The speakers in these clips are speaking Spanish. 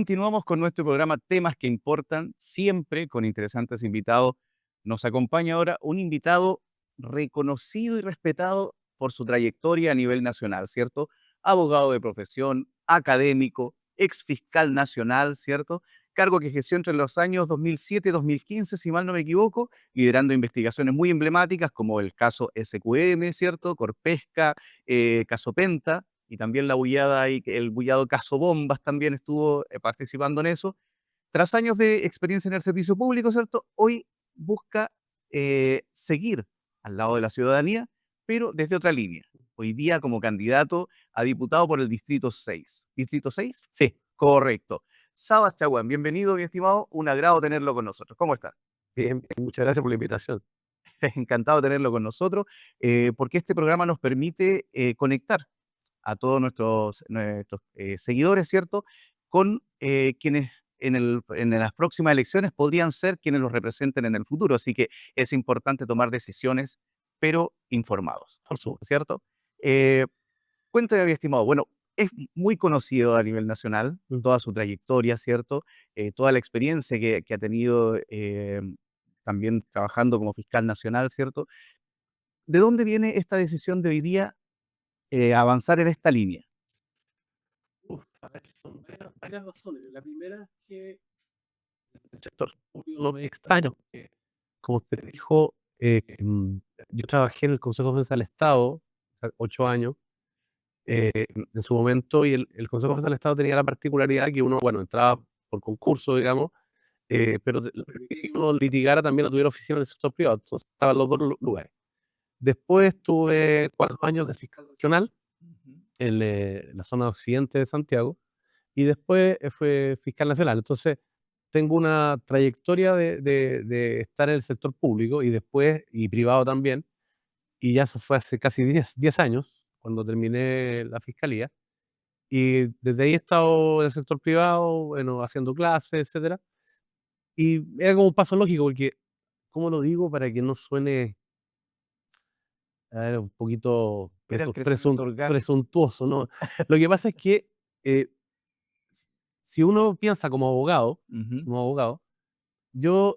continuamos con nuestro programa Temas que Importan, siempre con interesantes invitados. Nos acompaña ahora un invitado reconocido y respetado por su trayectoria a nivel nacional, ¿cierto? Abogado de profesión, académico, ex fiscal nacional, ¿cierto? Cargo que ejerció entre los años 2007 y 2015, si mal no me equivoco, liderando investigaciones muy emblemáticas como el caso SQM, ¿cierto? Corpesca, caso Penta, y también la bullada y el bullado caso Bombas también estuvo participando en eso. Tras años de experiencia en el servicio público, ¿cierto? Hoy busca seguir al lado de la ciudadanía, pero desde otra línea. Hoy día como candidato a diputado por el Distrito 6. ¿Distrito 6? Sí, Correcto. Sabas Chaguán, bienvenido, mi estimado. Un agrado tenerlo con nosotros. ¿Cómo está? bien, muchas gracias por la invitación. Encantado de tenerlo con nosotros, porque este programa nos permite conectar a todos nuestros seguidores, ¿cierto? Con quienes en las próximas elecciones podrían ser quienes los representen en el futuro. Así que es importante tomar decisiones, pero informados, Por supuesto. ¿cierto? Eh, Cuéntame, mi estimado. Bueno, es muy conocido a nivel nacional, Mm. toda su trayectoria, ¿cierto? Toda la experiencia que ha tenido también trabajando como fiscal nacional, ¿cierto? ¿De dónde viene esta decisión de hoy día avanzar en esta línea? A ver, son varias razones. La primera es que el sector público no me extraña, porque, como usted dijo, yo trabajé en el Consejo de Defensa del Estado 8 años en su momento, y el Consejo de Defensa del Estado tenía la particularidad que uno, bueno, entraba por concurso, digamos, pero lo permitía que uno litigara también o tuviera oficina en el sector privado. Entonces estaban los dos lugares. Después tuve 4 años de fiscal regional Ujú. en la zona occidente de Santiago, y después fue fiscal nacional. Entonces, tengo una trayectoria de estar en el sector público y después, y privado también, y ya eso fue hace casi 10 años, cuando terminé la fiscalía. Y desde ahí he estado en el sector privado, bueno, haciendo clases, etcétera. Y era como un paso lógico, porque, ¿cómo lo digo para que no suene un poquito Era el crecimiento orgánico. presuntuoso, ¿no? Lo que pasa es que eh, s- si uno piensa Ujú. como abogado, yo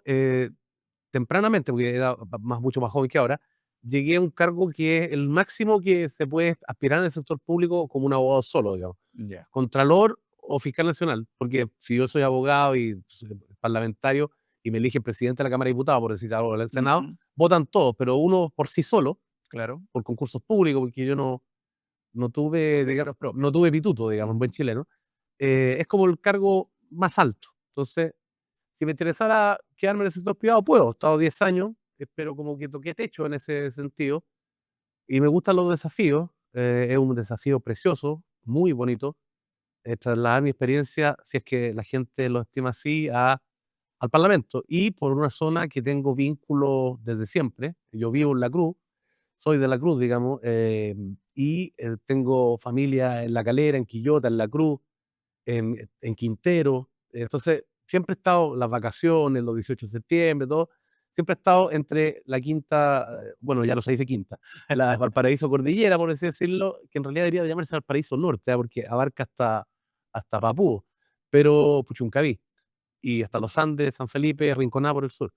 tempranamente, porque era mucho más joven que ahora, llegué a un cargo que es el máximo que se puede aspirar en el sector público como un abogado solo, digamos. Ya. Contralor o fiscal nacional, porque si yo soy abogado y parlamentario y me elige presidente de la Cámara de Diputados, por decir algo, del Senado, Ujú. votan todos, pero uno por sí solo, Claro. por concursos públicos, porque yo no tuve, digamos, no tuve pituto, digamos, en buen Ujú. chileno, es como el cargo más alto. Entonces, si me interesara quedarme en el sector privado, puedo. He estado 10 años, pero como que toqué techo en ese sentido, y me gustan los desafíos. Es un desafío precioso, muy bonito, trasladar mi experiencia, si es que la gente lo estima así, al Parlamento. Y por una zona que tengo vínculos desde siempre. Yo vivo en La Cruz, soy de La Cruz, digamos, y tengo familia en La Calera, en Quillota, en La Cruz, en Quintero. Entonces, siempre he estado, las vacaciones, los 18 de septiembre, todo, siempre he estado entre la quinta, bueno, ya no se dice quinta, la Valparaíso Cordillera, por así decirlo, que en realidad debería de llamarse Valparaíso Norte, porque abarca hasta Papúa, pero Puchuncaví, y hasta los Andes, San Felipe, Rinconada por el sur.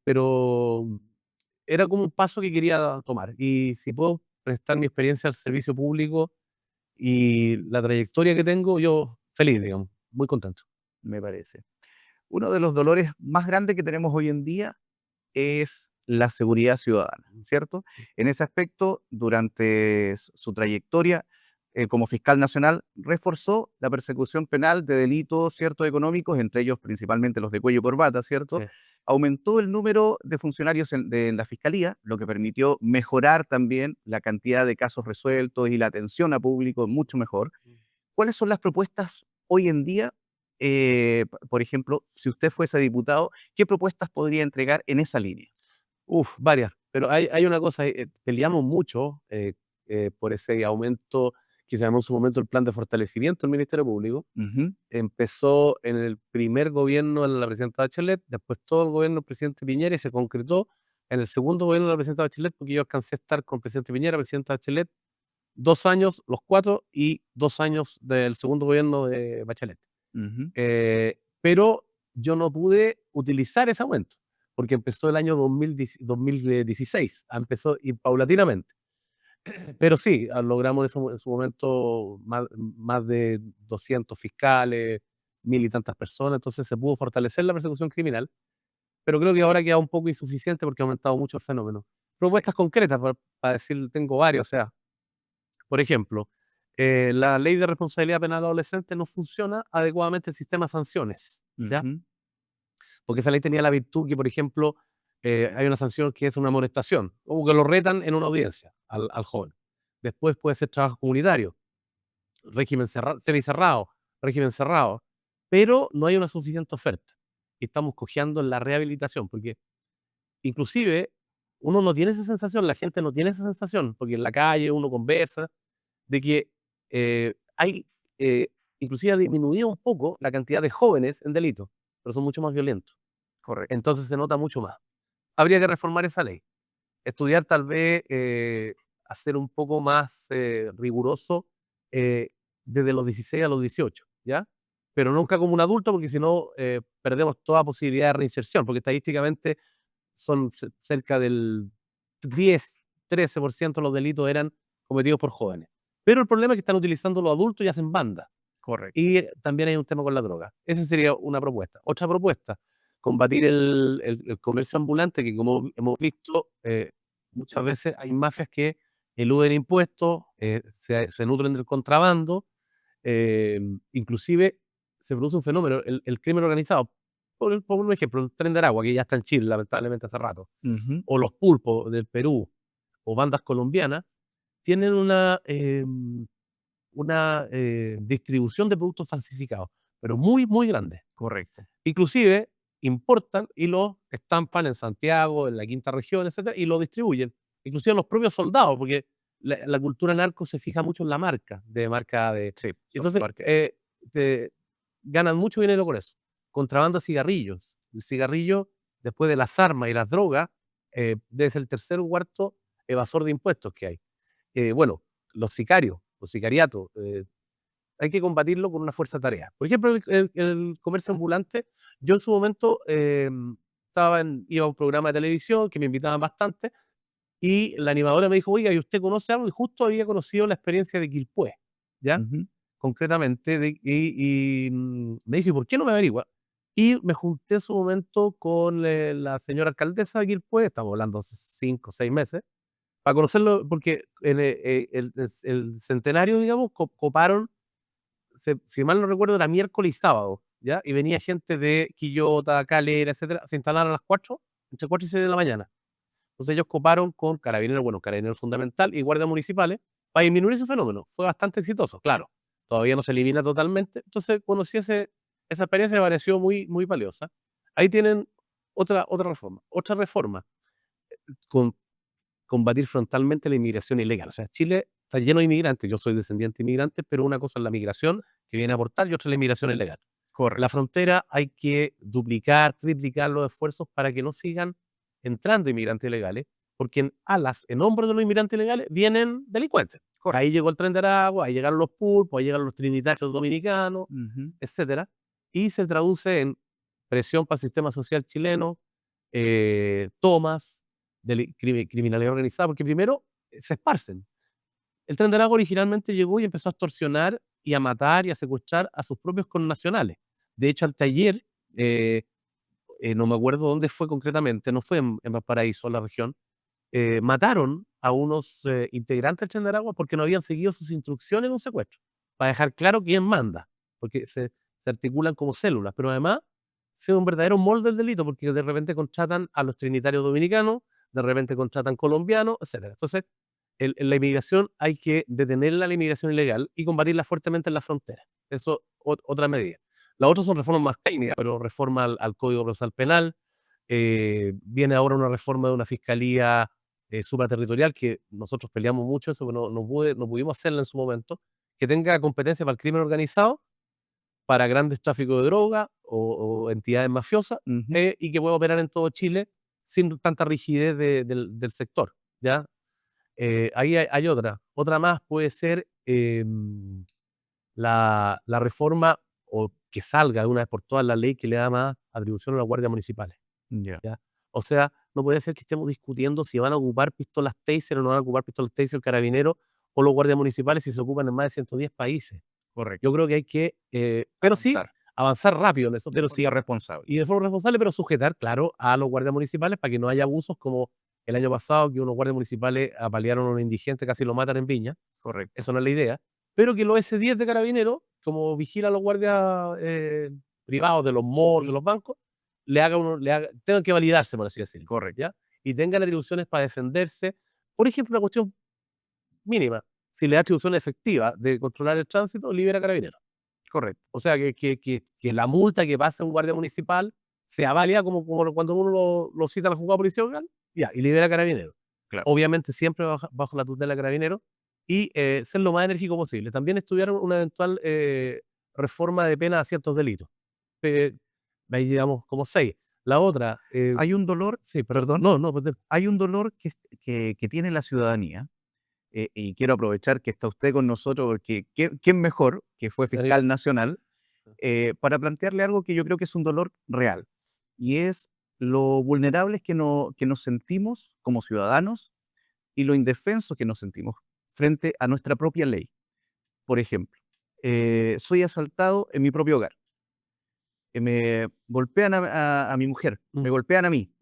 Pero era como un paso que quería tomar. Y si puedo prestar mi experiencia al servicio público y la trayectoria que tengo, yo feliz, digamos, muy contento. Me parece. Uno de los dolores más grandes que tenemos hoy en día es la seguridad ciudadana, ¿cierto? En ese aspecto, durante su trayectoria como fiscal nacional, reforzó la persecución penal de delitos, ¿cierto?, económicos, entre ellos principalmente los de cuello y corbata, ¿cierto? Sí. Aumentó el número de funcionarios en la fiscalía, lo que permitió mejorar también la cantidad de casos resueltos y la atención a público mucho mejor. ¿Cuáles son las propuestas hoy en día? Por ejemplo, si usted fuese diputado, ¿qué propuestas podría entregar en esa línea? Uf, varias, pero hay una cosa, peleamos mucho por ese aumento que se llamó en su momento el plan de fortalecimiento del Ministerio Público. Ujú. Empezó en el primer gobierno de la presidenta Bachelet, después todo el gobierno del presidente Piñera, y se concretó en el segundo gobierno de la presidenta Bachelet, porque yo alcancé a estar con el presidente Piñera, presidenta Bachelet, 2 años, los cuatro, y 2 años del segundo gobierno de Bachelet. Ujú. Pero yo no pude utilizar ese aumento, porque empezó el año 2016, empezó y paulatinamente. Pero sí, logramos en su momento más de 200 fiscales, mil y tantas personas, entonces se pudo fortalecer la persecución criminal, pero creo que ahora queda un poco insuficiente porque ha aumentado mucho el fenómeno. Propuestas concretas, para decir, tengo varias, o sea, por ejemplo, la ley de responsabilidad penal adolescente no funciona adecuadamente el sistema de sanciones, ¿ya? Ujú. Porque esa ley tenía la virtud que, por ejemplo, hay una sanción que es una amonestación, o que lo retan en una audiencia al joven. Después puede ser trabajo comunitario, régimen semicerrado, régimen cerrado, pero no hay una suficiente oferta. Y estamos cojeando en la rehabilitación, porque inclusive uno no tiene esa sensación, la gente no tiene esa sensación, porque en la calle uno conversa, de que hay, eh, inclusive ha disminuido un poco la cantidad de jóvenes en delitos, pero son mucho más violentos. Correcto. Entonces se nota mucho más. Habría que reformar esa ley. Estudiar tal vez, hacer un poco más riguroso desde los 16 a los 18, ¿ya? Pero nunca como un adulto, porque si no perdemos toda posibilidad de reinserción, porque estadísticamente son cerca del 10-13% de los delitos eran cometidos por jóvenes. Pero el problema es que están utilizando los adultos y hacen bandas. Correcto. Y también hay un tema con la droga. Esa sería una propuesta. Otra propuesta, combatir el comercio ambulante, que como hemos visto, muchas veces hay mafias que eluden impuestos, se nutren del contrabando, inclusive se produce un fenómeno, el crimen organizado. Por un ejemplo, el Tren de Aragua, que ya está en Chile, lamentablemente hace rato, Ujú. o los pulpos del Perú, o bandas colombianas, tienen una distribución de productos falsificados, pero muy, muy grande. Correcto. Inclusive importan y los estampan en Santiago, en la quinta región, etcétera, y lo distribuyen. Inclusive los propios soldados, porque la cultura narco se fija mucho en la marca, de. Sí, Entonces, ganan mucho dinero con eso. Contrabando de cigarrillos. El cigarrillo, después de las armas y las drogas, debe ser el tercer o cuarto evasor de impuestos que hay. Bueno, los sicarios, los sicariatos, hay que combatirlo con una fuerza tarea. Por ejemplo, el comercio ambulante, yo en su momento iba a un programa de televisión que me invitaban bastante y la animadora me dijo, oiga, ¿y usted conoce algo? Y justo había conocido la experiencia de Quilpué, ¿ya? Ujú. Concretamente, me dijo, ¿y por qué no me averigua? Y me junté en su momento con la señora alcaldesa de Quilpué, estamos hablando hace 5 o 6 meses, para conocerlo, porque en el centenario, digamos, coparon, si mal no recuerdo, era miércoles y sábado, ¿ya? Y venía gente de Quillota, Calera, etcétera, se instalaron a las 4, entre 4 y 6 de la mañana. Entonces ellos coparon con carabineros, bueno, carabineros fundamental y guardias municipales para disminuir ese fenómeno. Fue bastante exitoso, claro. Todavía no se elimina totalmente. Entonces conocí esa experiencia y me pareció muy, muy valiosa. Ahí tienen otra reforma. Otra reforma, con combatir frontalmente la inmigración ilegal. O sea, Chile está lleno de inmigrantes. Yo soy descendiente de inmigrantes, pero una cosa es la migración que viene a aportar y otra es la inmigración ilegal. La Correcto. frontera hay que duplicar, triplicar los esfuerzos para que no sigan entrando inmigrantes ilegales, porque en hombros de los inmigrantes ilegales vienen delincuentes. Ahí Correcto. llegó el Tren de Aragua, ahí llegaron los pulpos, ahí llegaron los trinitarios dominicanos, Ujú. etcétera, y se traduce en presión para el sistema social chileno, tomas, criminalidad organizada, porque primero se esparcen. El Tren de Aragua originalmente llegó y empezó a extorsionar y a matar y a secuestrar a sus propios connacionales. De hecho, al taller, no me acuerdo dónde fue concretamente, no fue en Valparaíso, la región, mataron a unos integrantes del Tren de Aragua porque no habían seguido sus instrucciones en un secuestro, para dejar claro quién manda, porque se articulan como células, pero además es un verdadero molde del delito, porque de repente contratan a los trinitarios dominicanos, de repente contratan colombianos, etcétera. Entonces, en la inmigración hay que detener la inmigración ilegal y combatirla fuertemente en la frontera. Eso, otra medida. Las otras son reformas más técnicas, pero reforma al Código Procesal Penal. Viene ahora una reforma de una fiscalía supraterritorial, que nosotros peleamos mucho eso, pero no pudimos hacerla en su momento, que tenga competencia para el crimen organizado, para grandes tráficos de droga o entidades mafiosas, Ujú. y que pueda operar en todo Chile sin tanta rigidez del sector, ¿ya? Ahí hay otra. Otra más puede ser la reforma o que salga de una vez por todas la ley que le da más atribución a las guardias municipales. Ya. ¿Ya? O sea, no puede ser que estemos discutiendo si van a ocupar pistolas Taser o no van a ocupar pistolas Taser carabineros o los guardias municipales si se ocupan en más de 110 países. Correcto. Yo creo que hay que, pero sí, Avanzar avanzar rápido en eso, de pero sí, forma responsable. y de forma responsable, pero sujetar, claro, a los guardias municipales para que no haya abusos como el año pasado, que unos guardias municipales apalearon a un indigente, casi lo matan en Viña. Correcto. Eso no es la idea. Pero que los S10 de carabineros, como vigilan los guardias privados de los malls, de los bancos, tengan que validarse, por así decirlo. Correcto. ¿Ya? Y tengan atribuciones para defenderse. Por ejemplo, una cuestión mínima. Si le da atribuciones efectivas de controlar el tránsito, libera carabineros. Correcto. O sea, que la multa que pase un guardia municipal sea válida como cuando uno lo cita a la juzgada policial, ya, y libera carabineros. Claro. Obviamente siempre bajo la tutela de carabineros y ser lo más enérgico posible. También estudiaron una eventual reforma de pena a ciertos delitos. Ahí digamos como 6. La otra... Hay un dolor, sí, perdón, no, hay un dolor que tiene la ciudadanía, y quiero aprovechar que está usted con nosotros, porque ¿quién mejor que fue fiscal nacional para plantearle algo que yo creo que es un dolor real? Y es lo vulnerables que nos sentimos como ciudadanos y lo indefensos que nos sentimos frente a nuestra propia ley. Por ejemplo, soy asaltado en mi propio hogar. Me golpean a mi mujer, me golpean a mí.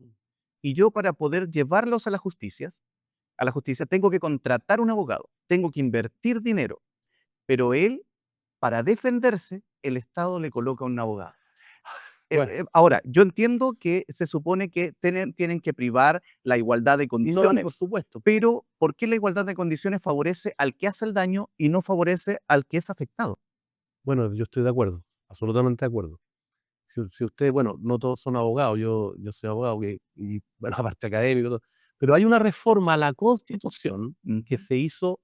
Y yo, para poder llevarlos a la justicia, tengo que contratar un abogado, tengo que invertir dinero, pero él, para defenderse, el Estado le coloca un abogado. Bueno. Ahora, yo entiendo que se supone que tienen que privar la igualdad de No, condiciones, por supuesto. pero ¿por qué la igualdad de condiciones favorece al que hace el daño y no favorece al que es afectado? Bueno, yo estoy de acuerdo, absolutamente de acuerdo. Si usted, bueno, no todos son abogados, yo soy abogado y, bueno, aparte académico, todo, pero hay una reforma a la Constitución que Ujú, se hizo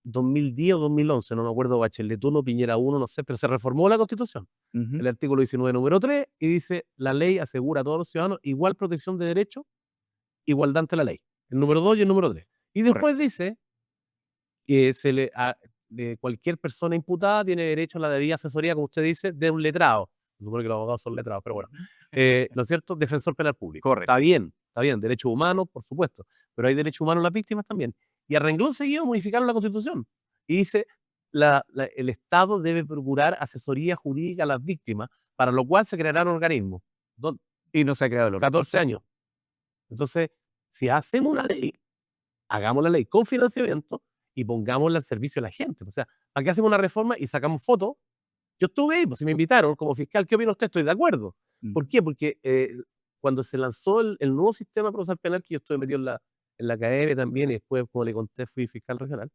2010 o 2011, no me acuerdo, Bachelet 1, Piñera 1, no sé, pero se reformó la Constitución. ujú. El artículo 19, número 3, y dice, la ley asegura a todos los ciudadanos igual protección de derechos, igualdad ante la ley. El número 2 y el número 3. Y Correcto. después dice que de cualquier persona imputada tiene derecho a la debida asesoría, como usted dice, de un letrado. Se supone que los abogados son letrados, pero bueno. Ujú. ¿No es cierto? Defensor penal público. Correcto. Está bien, derechos humanos, por supuesto, pero hay derechos humanos a las víctimas también. Y a renglón seguido modificaron la Constitución y dice, el Estado debe procurar asesoría jurídica a las víctimas, para lo cual se crearán organismos. Y no se ha creado el orden. 14 años. Entonces, si hacemos una ley, hagamos la ley con financiamiento y pongámosla al servicio de la gente. O sea, ¿para qué hacemos una reforma y sacamos fotos? Yo estuve ahí, pues si me invitaron como fiscal, ¿qué opina usted? Estoy de acuerdo. ¿Por Ujú, qué? Porque cuando se lanzó el nuevo sistema procesal penal, que yo estuve metido en la academia también, y después, como le conté, fui fiscal regional,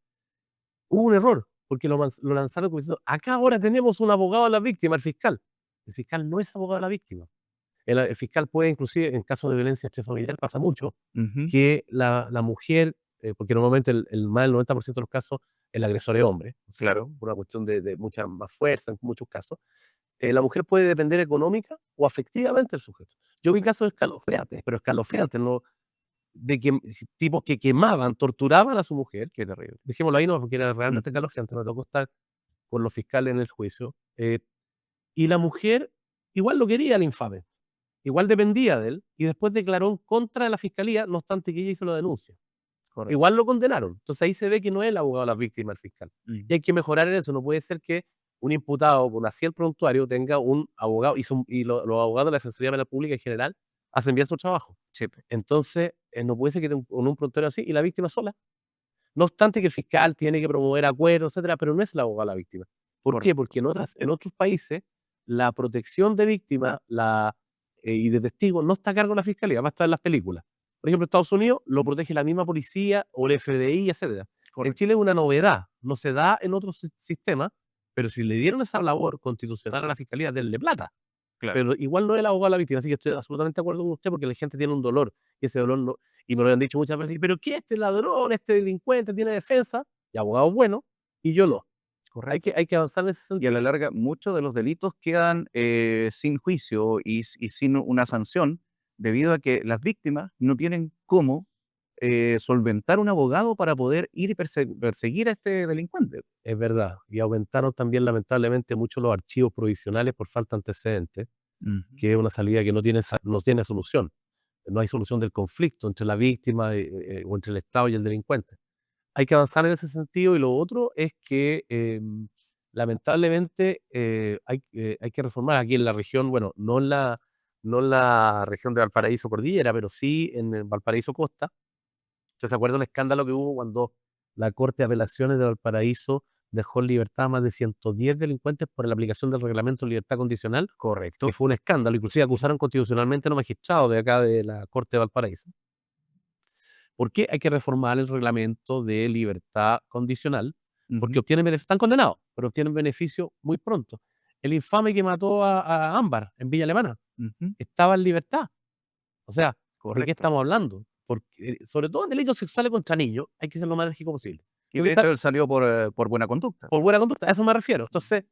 hubo un error, porque lo lanzaron como diciendo, acá ahora tenemos un abogado de la víctima, el fiscal. El fiscal no es abogado de la víctima. El fiscal puede, inclusive, en casos de violencia intrafamiliar, pasa mucho, ujú. que la mujer, porque normalmente más del 90% de los casos el agresor es hombre, ¿no es cierto? Claro. Por una cuestión de mucha más fuerza en muchos casos, la mujer puede depender económica o afectivamente del sujeto. Yo vi casos escalofriantes, pero escalofriantes, ¿no? De que tipos que quemaban, torturaban a su mujer, Qué terrible. dejémoslo ahí, no, porque era realmente Ujú. escalofriante, me tocó estar con los fiscales en el juicio, y la mujer igual lo quería al infame, igual dependía de él, y después declaró en contra de la fiscalía, no obstante que ella hizo la denuncia. Correcto. Igual lo condenaron. Entonces ahí se ve que no es el abogado de la víctima el fiscal. Mm. Y hay que mejorar en eso. No puede ser que un imputado con así el prontuario tenga un abogado y los abogados de la Defensoría Penal Pública en general hacen bien su trabajo. Sí, Entonces no puede ser que tenga un prontuario así y la víctima sola. No obstante que el fiscal tiene que promover acuerdos, etcétera, pero no es el abogado de la víctima. ¿Por qué? correcto. Porque en otros países la protección de víctimas y de testigos no está a cargo de la fiscalía, va a estar en las películas. Por ejemplo, en Estados Unidos lo protege la misma policía o el FBI, etcétera. En Correcto. Chile es una novedad, no se da en otros sistemas, pero si le dieron esa labor constitucional a la fiscalía, denle plata. Claro. Pero igual no es el abogado de la víctima, así que estoy absolutamente de acuerdo con usted porque la gente tiene un dolor y ese dolor no, y me lo han dicho muchas veces, pero ¿qué este ladrón, este delincuente tiene defensa y abogado bueno y yo no? Correcto. Hay que avanzar en ese Y a la sentido. larga, muchos de los delitos quedan sin juicio y sin una sanción debido a que las víctimas no tienen cómo solventar un abogado para poder ir y perseguir a este delincuente. Es verdad. Y aumentaron también, lamentablemente, mucho los archivos provisionales por falta de antecedentes, Ujú. que es una salida que no tiene solución. No hay solución del conflicto entre la víctima o entre el Estado y el delincuente. Hay que avanzar en ese sentido, y lo otro es que lamentablemente hay que reformar aquí en la región, bueno, no en la región de Valparaíso Cordillera, pero sí en el Valparaíso Costa. ¿Usted se acuerda un escándalo que hubo cuando la Corte de Apelaciones de Valparaíso dejó en libertad a más de 110 delincuentes por la aplicación del reglamento de libertad condicional? Correcto. Que fue un escándalo, inclusive acusaron constitucionalmente a los magistrados de acá de la Corte de Valparaíso. ¿Por qué hay que reformar el reglamento de libertad condicional? Porque están condenados, pero obtienen beneficio muy pronto. El infame que mató a Ámbar en Villa Alemana Ujú. estaba en libertad. O sea, ¿de qué Correcto. estamos hablando? Porque, sobre todo en delitos sexuales contra niños, hay que ser lo más enérgico posible. Y de hecho él salió por buena conducta. Por buena conducta, a eso me refiero. Entonces,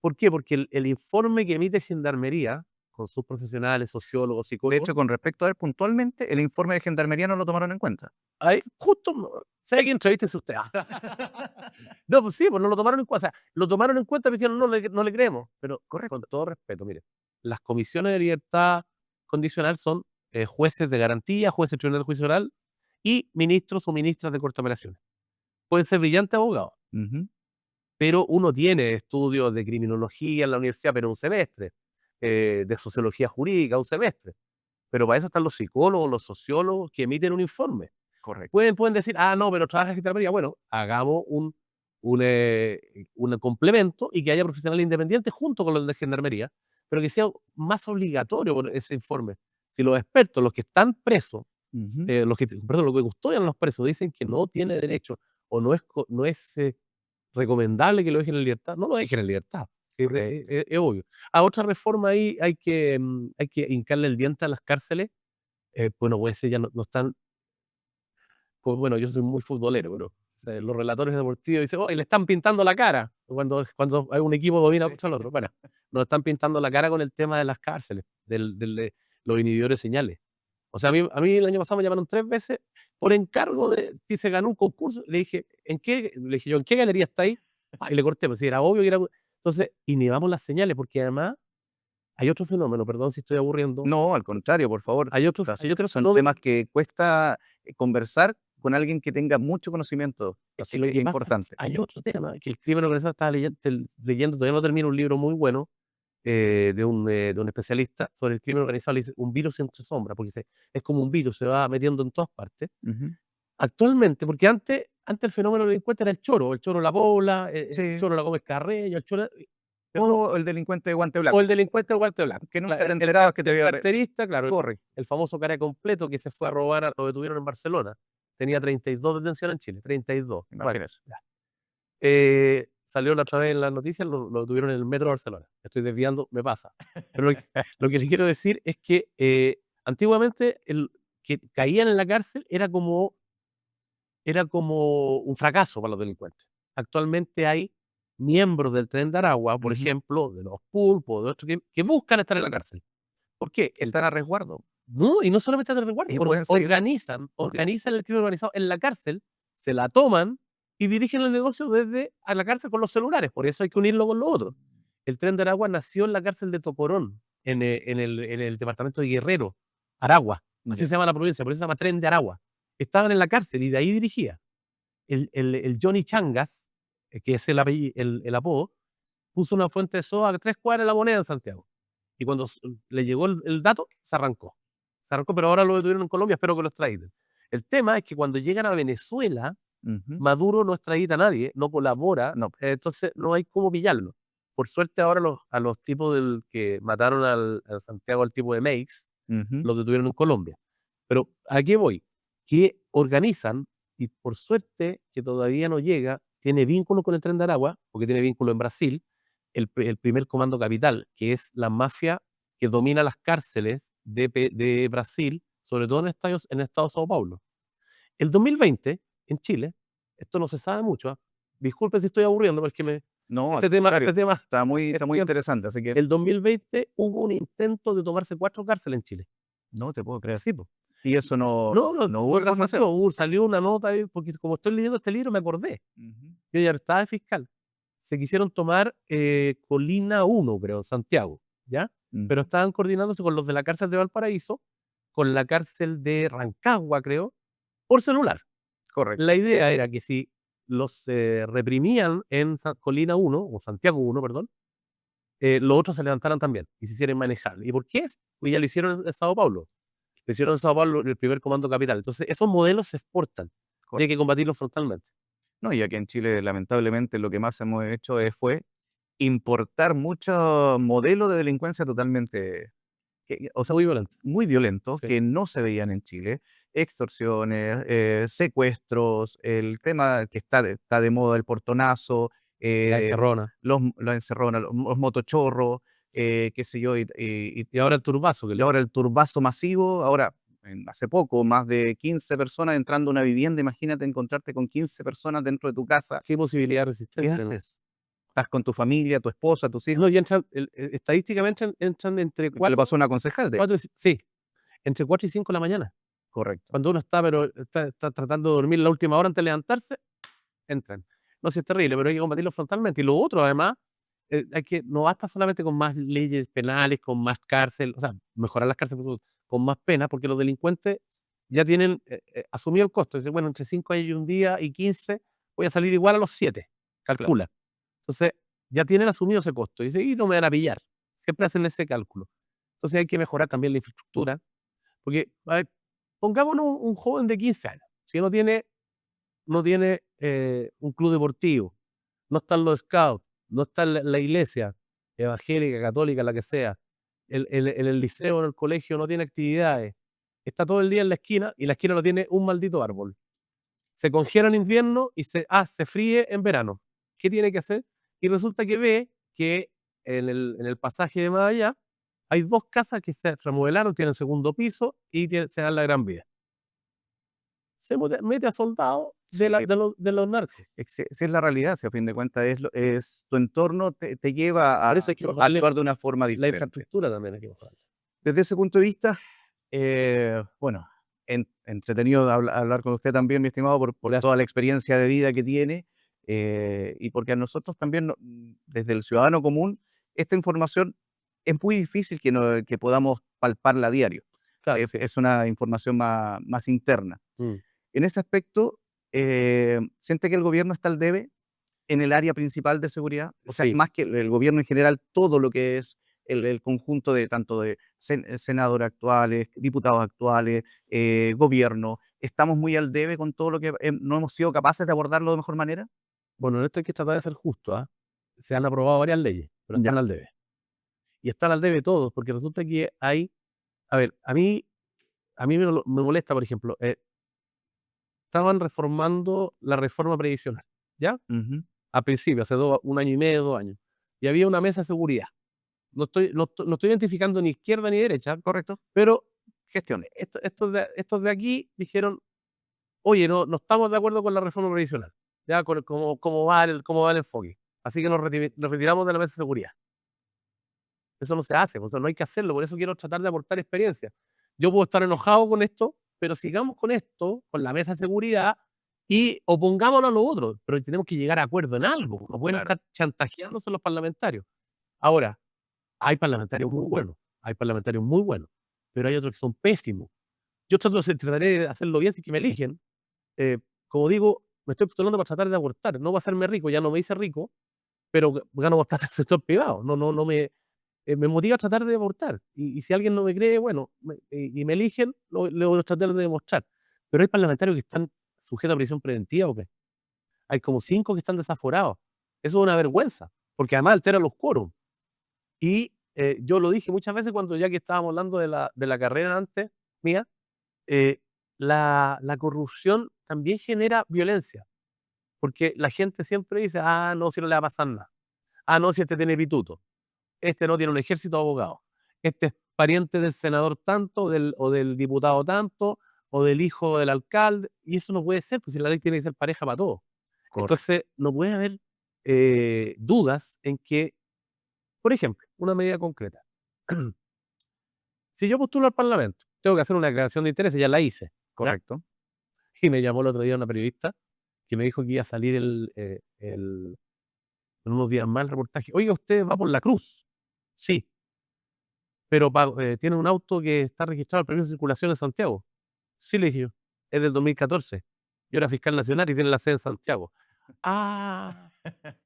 ¿por qué? Porque el informe que emite Gendarmería, con sus profesionales, sociólogos, De psicólogos, hecho, con respecto a él puntualmente, el informe de Gendarmería no lo tomaron en cuenta. ahí justo, ¿sabe qué? Entrevístese usted. No, pues sí, pues no lo tomaron en cuenta. O sea, lo tomaron en cuenta, pero dijeron, no le creemos. Pero con todo respeto, mire, las comisiones de libertad condicional son jueces de garantía, jueces de tribunal de juicio oral y ministros o ministras de corte de apelaciones. Pueden ser brillantes abogados, Ujú. pero uno tiene estudios de criminología en la universidad, pero un semestre, de sociología jurídica, un semestre. Pero para eso están los psicólogos, los sociólogos que emiten un informe. Correcto. Pueden decir, ah, no, pero trabaja en Gendarmería. Bueno, hagamos un complemento y que haya profesionales independientes junto con los de Gendarmería, pero que sea más obligatorio por ese informe. Si los expertos, los que están presos, Ujú. perdón, los que custodian a los presos, dicen que no tiene derecho o no es recomendable que lo dejen en libertad, no lo dejen en libertad. Sí, es obvio. A otra reforma ahí hay que hincarle el diente a las cárceles. Bueno, pues ya no están. Pues bueno, yo soy muy futbolero, pero o sea, los relatores deportivos dicen, oh, y le están pintando la cara cuando hay un equipo domina Sí. contra el otro. Bueno, nos están pintando la cara con el tema de las cárceles, de los inhibidores de señales. O sea, a mí el año pasado me llamaron 3 veces por encargo de si se ganó un concurso. Le dije, Le dije yo, ¿en qué galería está ahí? Y le corté, pues sí, era obvio que era. Entonces, inhibamos las señales, porque además hay otro fenómeno, perdón si estoy aburriendo. No, al contrario, por favor. Hay otro Son fenómeno. temas que cuesta conversar con alguien que tenga mucho conocimiento, Es que así lo que es que pasa, importante. hay otro tema, que el crimen organizado estaba leyendo, todavía no termino, un libro muy bueno de un especialista sobre el crimen organizado. Le dice, un virus entre sombras, porque es como un virus, se va metiendo en todas partes. Ujú. Actualmente, porque antes el fenómeno del delincuente era el choro La Pobla, el Sí. choro La Gómez Carreño, el choro, pero no, O el delincuente de guante o blanco, el delincuente del guante blanco. que nunca te El enterabas que te había... carterista, claro, Corre. el famoso cara completo que se fue a robar, lo detuvieron en Barcelona. Tenía 32 detenciones en Chile, 32. Bueno, Imagínese. salió la otra vez en las noticias, lo tuvieron en el metro de Barcelona. Estoy desviando, me pasa. Pero lo que les quiero decir es que antiguamente el que caían en la cárcel era como un fracaso para los delincuentes. Actualmente hay miembros del Tren de Aragua, por Ujú. ejemplo, de los pulpos, de otros que buscan estar en la cárcel. ¿Por qué? Están a resguardo. No, y no solamente de resguardo, Ellos pueden seguir. organizan el crimen organizado en la cárcel, se la toman y dirigen el negocio desde a la cárcel con los celulares. Por eso hay que unirlo con lo otro. El Tren de Aragua nació en la cárcel de Tocorón, en el departamento de Guerrero, Aragua. Así Ya. se llama la provincia, por eso se llama Tren de Aragua. Estaban en la cárcel y de ahí dirigía. El Johnny Changas, que es el apodo, puso una fuente de soda a 3 cuadras de La Moneda en Santiago. Y cuando le llegó el dato, se arrancó. Se arrancó, pero ahora lo detuvieron en Colombia, espero que lo extraditen. El tema es que cuando llegan a Venezuela, Ujú. Maduro no extradita a nadie, no colabora, No. entonces no hay cómo pillarlo. Por suerte ahora a los tipos que mataron a Santiago, al tipo de Meix, Ujú. los detuvieron en Colombia. Pero ¿a qué voy? Que organizan, y por suerte que todavía no llega, tiene vínculo con el Tren de Aragua, porque tiene vínculo en Brasil, el primer comando capital, que es la mafia que domina las cárceles de Brasil, sobre todo en el estado de Sao Paulo. El 2020, en Chile, esto no se sabe mucho, disculpe si estoy aburriendo, porque No, al este tema, contrario. este tema, Está muy interesante, así que el 2020 hubo un intento de tomarse 4 cárceles en Chile. no te puedo creer. Sí, po. Y eso no, no hubo por razón, información. salió una nota ahí, porque como estoy leyendo este libro me acordé. Ujú. Yo ya estaba de fiscal. Se quisieron tomar Colina 1, creo, Santiago, ¿ya? Pero Ujú. estaban coordinándose con los de la cárcel de Valparaíso, con la cárcel de Rancagua, creo, por celular. La Correcto. idea era que si los reprimían en Colina 1, o Santiago 1, perdón, los otros se levantaran también y se hicieran manejables. ¿Y por qué eso? Pues ya lo hicieron en Sao Paulo. Lo hicieron en Sao Paulo el primer comando capital. Entonces, esos modelos se exportan y hay que combatirlos frontalmente. No, y aquí en Chile, lamentablemente, lo que más hemos hecho fue importar muchos modelos de delincuencia totalmente, o sea, Muy violento. muy violentos Sí. que no se veían en Chile. Extorsiones, secuestros, el tema que está de moda, el portonazo, La eh, encerrona. la encerrona, los motochorros, qué sé yo, Y ahora el turbazo que y le ahora dicen. el turbazo masivo. Ahora, hace poco, más de 15 personas entrando a una vivienda. Imagínate encontrarte con 15 personas dentro de tu casa. ¿Qué posibilidad de ¿Qué resistencia, no? haces? Estás con tu familia, tu esposa, tus hijos. No, y entran, estadísticamente entran entre Que le pasó 4, a una concejal, de hecho. 4 sí, entre 4 y 5 de la mañana. Correcto. Cuando uno está, pero está tratando de dormir la última hora antes de levantarse, entran. No, sí es terrible, pero hay que combatirlo frontalmente. Y lo otro, además, no basta solamente con más leyes penales, con más cárcel, o sea, mejorar las cárceles, con más penas, porque los delincuentes ya tienen asumido el costo. Dicen, bueno, entre 5 años y un día y 15 voy a salir igual a los 7, Claro. calcula. Entonces, ya tienen asumido ese costo. Dice, y no me van a pillar. Siempre hacen ese cálculo. Entonces hay que mejorar también la infraestructura, porque, a ver, pongámonos un joven de 15 años, si no tiene un club deportivo, no están los scouts, no está la iglesia evangélica, católica, la que sea, en el liceo, en el colegio no tiene actividades, está todo el día en la esquina y la esquina no tiene un maldito árbol. Se congela en invierno y se fríe en verano. ¿Qué tiene que hacer? Y resulta que ve que en el pasaje de más allá hay dos casas que se remodelaron, tienen segundo piso y se dan la gran vida. Se mete a soldados de, Sí, de los narcos. si es la realidad, si a fin de cuentas es tu entorno te lleva Por a eso hay que mejorar actuar de una forma la diferente. infraestructura también, hay que mejorar. Desde ese punto de vista, bueno, entretenido hablar con usted también, mi estimado, por Gracias. toda la experiencia de vida que tiene, y porque a nosotros también, desde el ciudadano común, esta información es muy difícil que podamos palparla a diario. Claro, sí. Es una información más interna. Mm. En ese aspecto, ¿siente que el gobierno está al debe en el área principal de seguridad? O sea, Sí. más que el gobierno en general, todo lo que es el conjunto de tanto de senadores actuales, diputados actuales, gobierno, ¿estamos muy al debe con todo lo que no hemos sido capaces de abordarlo de mejor manera? Bueno, en esto hay que tratar de ser justo, ¿ah? Se han aprobado varias leyes, pero Ya. están al debe. Y están al debe todos, porque resulta que hay, a ver, a mí me molesta, por ejemplo, estaban reformando la reforma previsional, ¿ya? Ujú. Al principio, hace 1 año y medio, 2 años. Y había una mesa de seguridad. No estoy identificando ni izquierda ni derecha, Correcto. pero Gestión. estos de aquí dijeron, oye, no estamos de acuerdo con la reforma previsional, ya con cómo va el enfoque. Así que nos retiramos de la mesa de seguridad. Eso no se hace, o sea, no hay que hacerlo, por eso quiero tratar de aportar experiencia. Yo puedo estar enojado con esto, pero sigamos con esto, con la mesa de seguridad, y opongámonos a lo otro, pero tenemos que llegar a acuerdo en algo, no pueden Claro. estar chantajeándose los parlamentarios. Ahora, hay parlamentarios muy buenos, pero hay otros que son pésimos. Yo trataré de hacerlo bien si que me eligen. Eh, Como digo, me estoy postulando para tratar de aportar, no va a hacerme rico, ya no me hice rico, pero gano más plata en el sector privado. No me motiva a tratar de aportar. Y si alguien no me cree, bueno, y me eligen, lo voy a tratar de demostrar. Pero hay parlamentarios que están sujetos a prisión preventiva, ¿o qué? Hay como 5 que están desaforados. Eso es una vergüenza, porque además altera los quórums. Y yo lo dije muchas veces cuando ya que estábamos hablando de la carrera antes mía, eh, la corrupción también genera violencia, porque la gente siempre dice, ah, no, si no le va a pasar nada. Ah, no, si este tiene pituto. Este no tiene un ejército de abogados. Este es pariente del senador tanto, o del diputado tanto, o del hijo del alcalde, y eso no puede ser, pues si la ley tiene que ser pareja para todos. Correcto. Entonces, no puede haber dudas en que, por ejemplo, una medida concreta. Si yo postulo al Parlamento tengo que hacer una declaración de intereses, ya la hice. ¿ya? Correcto. Y me llamó el otro día una periodista que me dijo que iba a salir en unos días más el reportaje. Oiga, ¿usted va por la Cruz? Sí, pero tiene un auto que está registrado al permiso de circulación en Santiago. Sí, le dije yo. Es del 2014. Yo era fiscal nacional y tiene la sede en Santiago. Ah.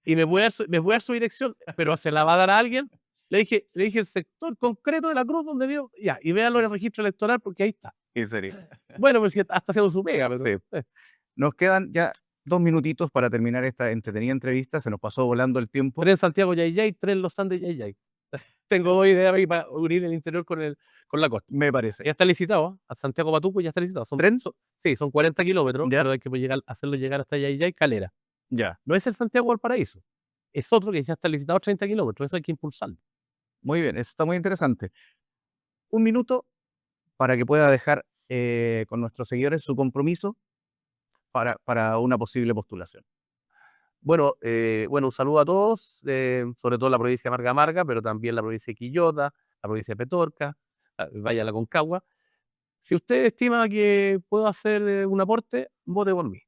Y me voy a dar su dirección, pero ¿se la va a dar a alguien? Le dije el sector concreto de la Cruz donde vio. Ya, y véalo en el registro electoral porque ahí está. ¿En serio? Bueno, pues si hasta haciendo su pega, pero. Sí. Nos quedan ya 2 minutitos para terminar esta entretenida entrevista. Se nos pasó volando el tiempo. 3 en Santiago Yayay, 3 en Los Andes Yayay. Tengo 2 ideas ahí para unir el interior con la costa. Me parece. Ya está licitado, ¿ah? A Santiago Patuco ya está licitado. ¿Tren? Sí, son 40 kilómetros, Ya. pero hay que hacerlo llegar hasta Yayay, Calera. Ya. No es el Santiago Valparaíso, es otro que ya está licitado 30 kilómetros, eso hay que impulsarlo. Muy bien, eso está muy interesante. 1 minuto para que pueda dejar con nuestros seguidores su compromiso para una posible postulación. Bueno, un saludo a todos, sobre todo la provincia de Marga Marga, pero también la provincia de Quillota, la provincia de Petorca, vaya la Concagua. Si usted estima que puedo hacer un aporte, vote por mí.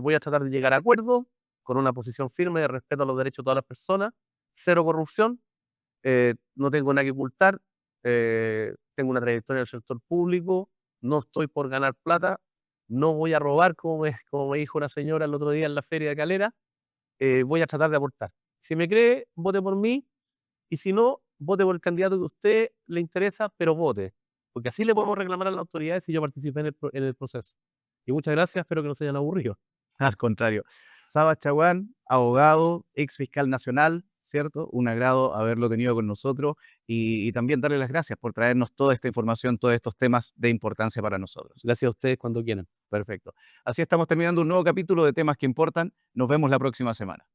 Voy a tratar de llegar a acuerdos con una posición firme de respeto a los derechos de todas las personas, cero corrupción, no tengo nada que ocultar, tengo una trayectoria en el sector público, no estoy por ganar plata, no voy a robar como me dijo una señora el otro día en la feria de Calera, voy a tratar de aportar. Si me cree, vote por mí, y si no, vote por el candidato que a usted le interesa, pero vote. Porque así le podemos reclamar a las autoridades si yo participé en el proceso. Y muchas gracias, espero que no se hayan aburrido. Al contrario. Saba Chaguán, abogado, ex fiscal nacional, ¿cierto? Un agrado haberlo tenido con nosotros y también darle las gracias por traernos toda esta información, todos estos temas de importancia para nosotros. Gracias a ustedes cuando quieran. Perfecto. Así estamos terminando un nuevo capítulo de Temas que Importan. Nos vemos la próxima semana.